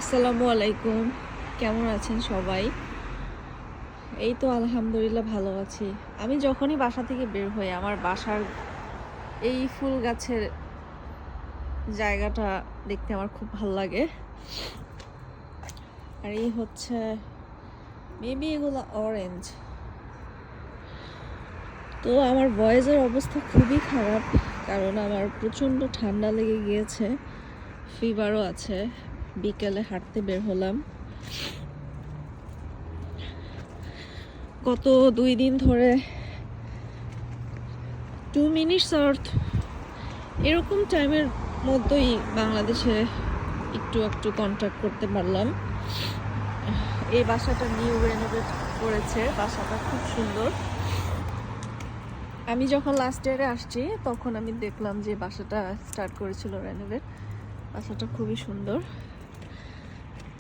আসসালামু আলাইকুম। কেমন আছেন সবাই? এই তো আলহামদুলিল্লাহ ভালো আছি। আমি যখনই বাসা থেকে বের হই আমার বাসার এই ফুল গাছের জায়গাটা দেখতে আমার খুব ভালো লাগে। আর এই হচ্ছে মেবি এগুলো অরেঞ্জ। তো আমার ভয়েসের অবস্থা খুবই খারাপ কারণ আমার প্রচণ্ড ঠান্ডা লেগে গিয়েছে, ফিভারও আছে। বিকেলে হাঁটতে বের হলাম। গত 2 দিন ধরে 2 মিনিটস আর এরকম টাইমের মধ্যেই বাংলাদেশে একটু একটু কন্ট্যাক্ট করতে পারলাম। এই বাসাটা নিউ রেনোভেট করেছে, বাসাটা খুব সুন্দর। আমি যখন লাস্ট ইয়ারে আসছি তখন আমি দেখলাম যে বাসাটা স্টার্ট করেছিল রেনোভেট। বাসাটা খুবই সুন্দর।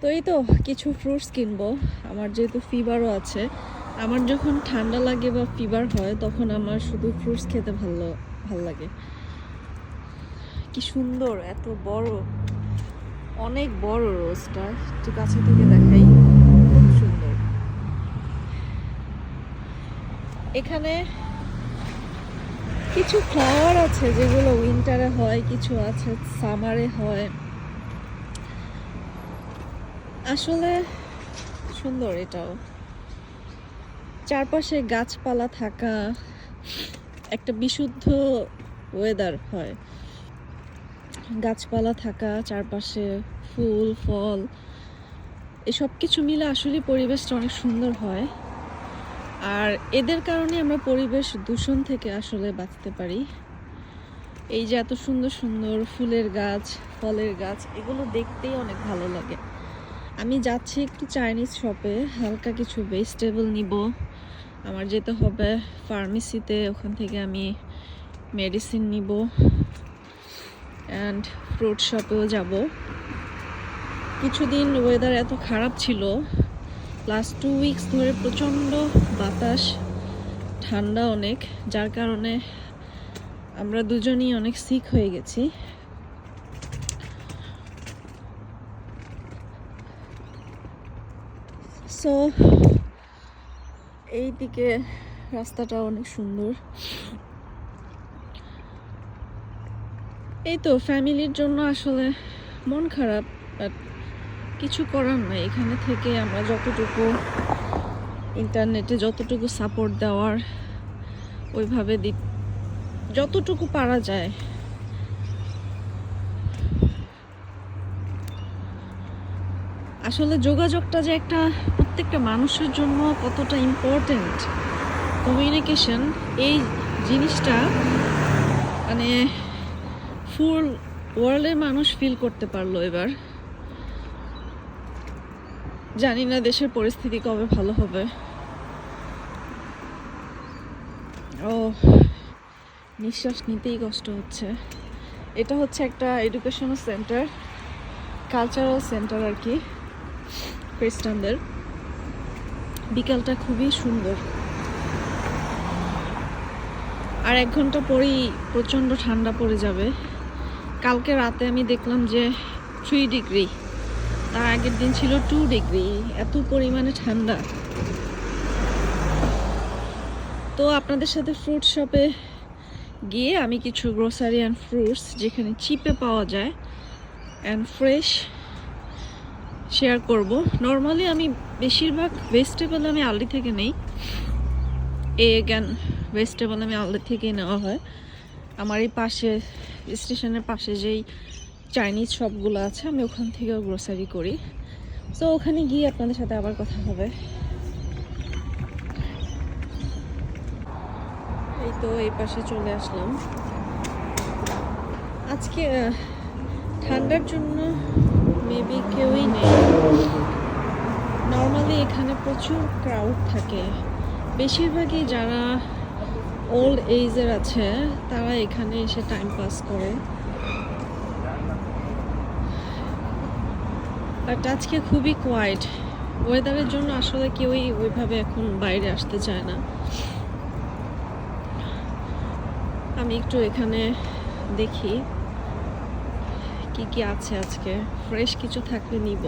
তো এই তো কিছু ফ্রুটস কিনবো, আমার যেহেতু ফিভারও আছে। আমার যখন ঠান্ডা লাগে বা ফিভার হয় তখন আমার শুধু ফ্রুটস খেতে ভালো লাগে। কি সুন্দর, এত বড়, অনেক বড় রোজটা, একটু কাছে থেকে দেখাই, খুব সুন্দর। এখানে কিছু ফ্লাওয়ার আছে যেগুলো উইন্টারে হয়, কিছু আছে সামারে হয়। আসলে সুন্দর এটাও, চারপাশে গাছপালা থাকা একটা বিশুদ্ধ ওয়েদার হয়। গাছপালা থাকা, চারপাশে ফুল ফল, এসব কিছু মিলে আসলে পরিবেশটা অনেক সুন্দর হয়। আর এদের কারণে আমরা পরিবেশ দূষণ থেকে আসলে বাঁচতে পারি। এই যে এত সুন্দর সুন্দর ফুলের গাছ, ফলের গাছ, এগুলো দেখতেই অনেক ভালো লাগে। আমি যাচ্ছি একটু চাইনিজ শপে, হালকা কিছু ভেজিটেবল নিব। আমার যেতে হবে ফার্মেসিতে, ওখান থেকে আমি মেডিসিন নিব। অ্যান্ড ফ্রুট শপেও যাব। কিছুদিন ওয়েদার এত খারাপ ছিল, লাস্ট 2 উইকস ধরে প্রচণ্ড বাতাস, ঠান্ডা অনেক, যার কারণে আমরা দুজনই অনেক সিক হয়ে গেছি। সো এই দিকে রাস্তাটা অনেক সুন্দর। এই তো ফ্যামিলির জন্য আসলে মন খারাপ, বাট কিছু করার নাই। এখানে থেকে আমরা যতটুকু ইন্টারনেটে যতটুকু সাপোর্ট দেওয়ার ওইভাবে যতটুকু পারা যায়। আসলে যোগাযোগটা যে একটা প্রত্যেকটা মানুষের জন্য কতটা ইম্পর্টেন্ট, কমিউনিকেশন, এই জিনিসটা মানে ফুল ওয়ার্ল্ডের মানুষ ফিল করতে পারলো এবার। জানি না দেশের পরিস্থিতি কবে ভালো হবে। ও, নিঃশ্বাস নিতেই কষ্ট হচ্ছে। এটা হচ্ছে একটা এডুকেশনাল সেন্টার, কালচারাল সেন্টার আর কি, খ্রিস্টানদের। বিকালটা খুবই সুন্দর। আর 1 ঘন্টা পরেই প্রচণ্ড ঠান্ডা পড়ে যাবে। কালকে রাতে আমি দেখলাম যে 3 ডিগ্রি, তার আগের দিন ছিল 2 ডিগ্রি, এত পরিমাণে ঠান্ডা। তো আপনাদের সাথে ফ্রুট শপে গিয়ে আমি কিছু গ্রোসারি অ্যান্ড ফ্রুটস যেখানে চিপে পাওয়া যায় অ্যান্ড ফ্রেশ শেয়ার করব। নর্মালি আমি বেশিরভাগ ভেজিটেবল আমি আলদি থেকে নেই, এগ অ্যান্ড ভেজিটেবল আমি আলদি থেকেই নেওয়া হয়। আমার এই পাশে, স্টেশনের পাশে যেই চাইনিজ শপগুলো আছে আমি ওখান থেকেও গ্রোসারি করি। তো ওখানে গিয়ে আপনাদের সাথে আবার কথা হবে। এই তো এই পাশে চলে আসলাম। আজকে ঠান্ডার জন্য মেবি কেউই নেই। নর্মালি এখানে প্রচুর ক্রাউড থাকে, বেশিরভাগই যারা ওল্ড এজের আছে তারা এখানে এসে টাইম পাস করে। বাট আজকে খুবই কোয়াইট, ওয়েদারের জন্য আসলে কেউই ওইভাবে এখন বাইরে আসতে চায় না। আমি একটু এখানে দেখি কি কি আছে আজকে, ফ্রেশ কিছু থাকলে নিব,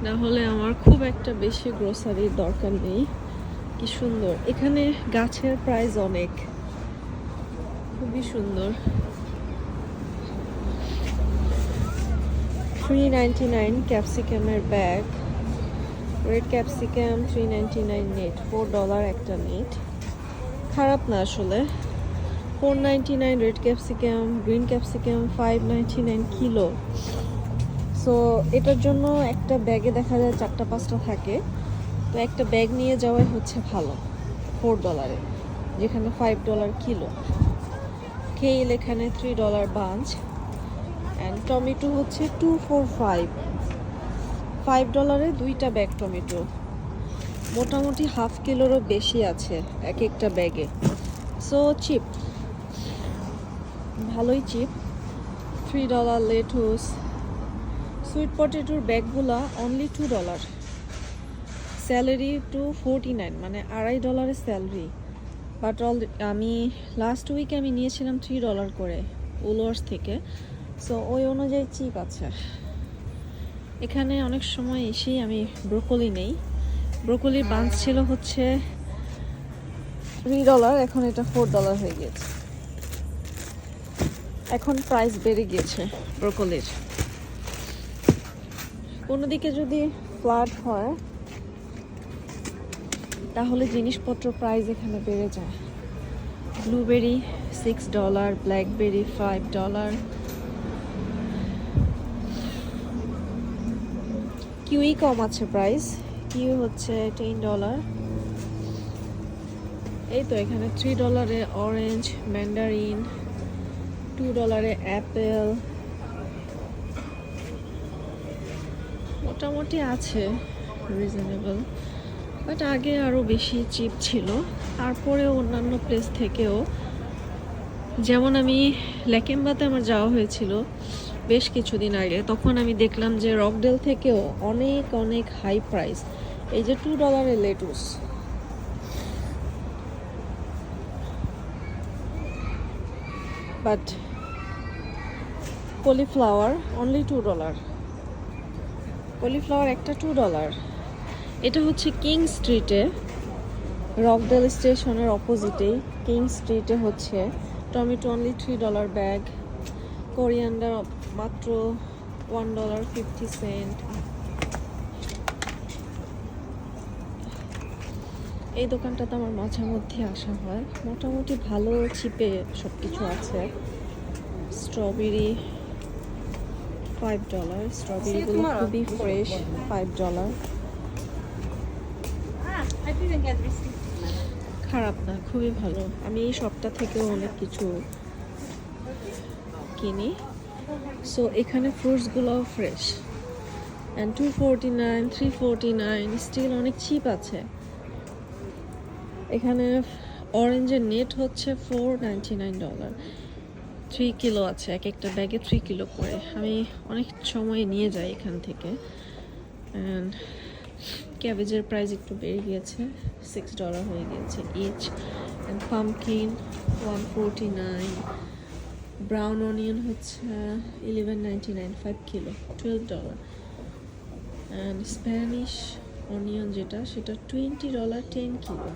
না হলে আমার খুব একটা বেশি গ্রোসারির দরকার নেই। কি সুন্দর, এখানে গাছের প্রাইস অনেক, খুবই সুন্দর। $3.99 ক্যাপসিকামের ব্যাগ, রেড ক্যাপসিকাম $3.99 নেট, $4 একটা নেট, খারাপ না আসলে। $4.99 red capsicum, green capsicum $5.99 kilo. So এটার জন্য একটা ব্যাগে দেখা যায় 4-5টা থাকে, তো একটা ব্যাগ নিয়ে যাওয়াই হচ্ছে ভালো $4, যেখানে $5 কিলো। কেল এখানে $3 বাঞ্চ, অ্যান্ড টমেটো হচ্ছে 2 for 5, $5 2টা ব্যাগ টমেটো, মোটামুটি হাফ কিলোরও বেশি আছে এক একটা ব্যাগে। সো চিপ, ভালোই চিপ। $3 লেটুস, সুইট পটেটোর ব্যাগগুলা অনলি $2। স্যালারি $2.49, মানে $2.5 স্যালারি। বাট আমি লাস্ট উইকে আমি নিয়েছিলাম $3 করে উলওয়ার্স থেকে, সো ওই অনুযায়ী চিপ আছে। এখানে অনেক সময় এসেই আমি ব্রোকলি নেই, ব্রোকলির বাঞ্চ ছিল হচ্ছে $3, এখন এটা $4 হয়ে গেছে। এখন প্রাইস বেড়ে গিয়েছে ব্রোকলির। কোনো দিকে যদি ফ্লাড হয় তাহলে জিনিসপত্র প্রাইস এখানে বেড়ে যায়। ব্লুবেরি $6, ব্ল্যাকবেরি $5, কিউই কম আছে প্রাইস, কিউ হচ্ছে $10। এই তো এখানে $3 অরেঞ্জ, ম্যান্ডারিন, $2 অ্যাপেল, মোটামুটি আছে রিজনেবল, বাট আগে আরও বেশি চিপ ছিল। তারপরে অন্যান্য প্লেস থেকেও, যেমন আমি ল্যাকেম্বাতে আমার যাওয়া হয়েছিল বেশ কিছুদিন আগে, তখন আমি দেখলাম যে রকডেল থেকেও অনেক অনেক হাই প্রাইস। এই যে $2 lettuce, but cauliflower only $2, cauliflower একটা $2। এটা হচ্ছে কিং স্ট্রিটে, রকডেল স্টেশনের অপোজিটেই কিং স্ট্রিটে হচ্ছে। টমেটো অনলি $3 ব্যাগ, কোরিয়ান্ডার মাত্র $1.50। এই দোকানটাতে আমার মাঝে মধ্যে আসা হয়, মোটামুটি ভালো চিপে সব কিছু আছে। স্ট্রবেরি $5, স্ট্রবেরিগুলো খুবই ফ্রেশ, $5। খারাপ না, খুবই ভালো। আমি এই শপটা থেকেও অনেক কিছু কিনি। সো এখানে ফ্রুটসগুলোও ফ্রেশ, অ্যান্ড $2.49, $3.49 স্টিল অনেক চিপ আছে। এখানে অরেঞ্জের নেট হচ্ছে $4.99, 3 কিলো আছে, এক একটা ব্যাগে 3 কিলো করে। আমি অনেক সময় নিয়ে যাই এখান থেকে। অ্যান্ড ক্যাবেজের প্রাইস একটু বেড়ে গিয়েছে, $6 হয়ে গিয়েছে each. And pumpkin $1.49, brown onion হচ্ছে $11.99, 5 কিলো $12। অ্যান্ড স্প্যানিশ অনিয়ন যেটা, সেটা $20, 10 কিলো।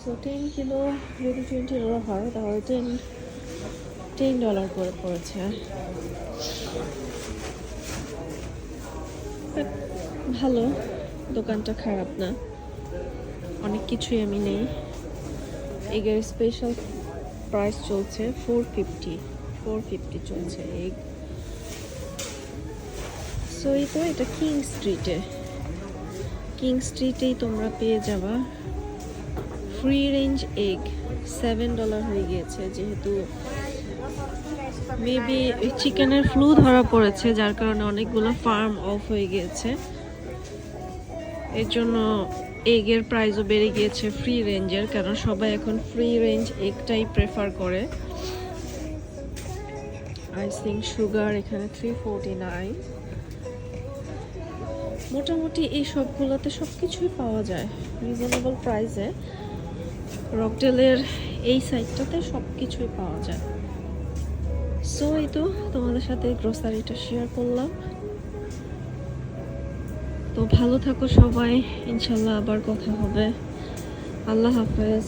সো 10 কিলো যদি $20 হয় তাহলে $10 করে পড়েছে। ভালো, দোকানটা খারাপ না, অনেক কিছুই আমি নেই। এগের স্পেশাল প্রাইস চলছে $4.50 চলছে এগ। সো এই তো, এটা কিং স্ট্রিটেই তোমরা পেয়ে যাবা ফ্রি রেঞ্জ এগ। $7 হয়ে গিয়েছে, যেহেতু মেবি চিকেনের ফ্লু ধরা পড়েছে, যার কারণে অনেকগুলো ফার্ম অফ হয়ে গিয়েছে, এর জন্য এগের প্রাইসও বেড়ে গিয়েছে ফ্রি রেঞ্জের, কারণ সবাই এখন ফ্রি রেঞ্জ এগটাই প্রেফার করে। আইসিং সুগার এখানে $3.49। মোটামুটি এই সবগুলোতে সব কিছুই পাওয়া যায় রিজনেবল প্রাইসে। রকডেলের এই সাইডটাতে সব কিছুই পাওয়া যায়। সো সো এই তো তোমাদের সাথে গ্রোসারিটা শেয়ার করলাম। তো ভালো থাকো সবাই, ইনশাল্লাহ আবার কথা হবে। আল্লাহ হাফেজ।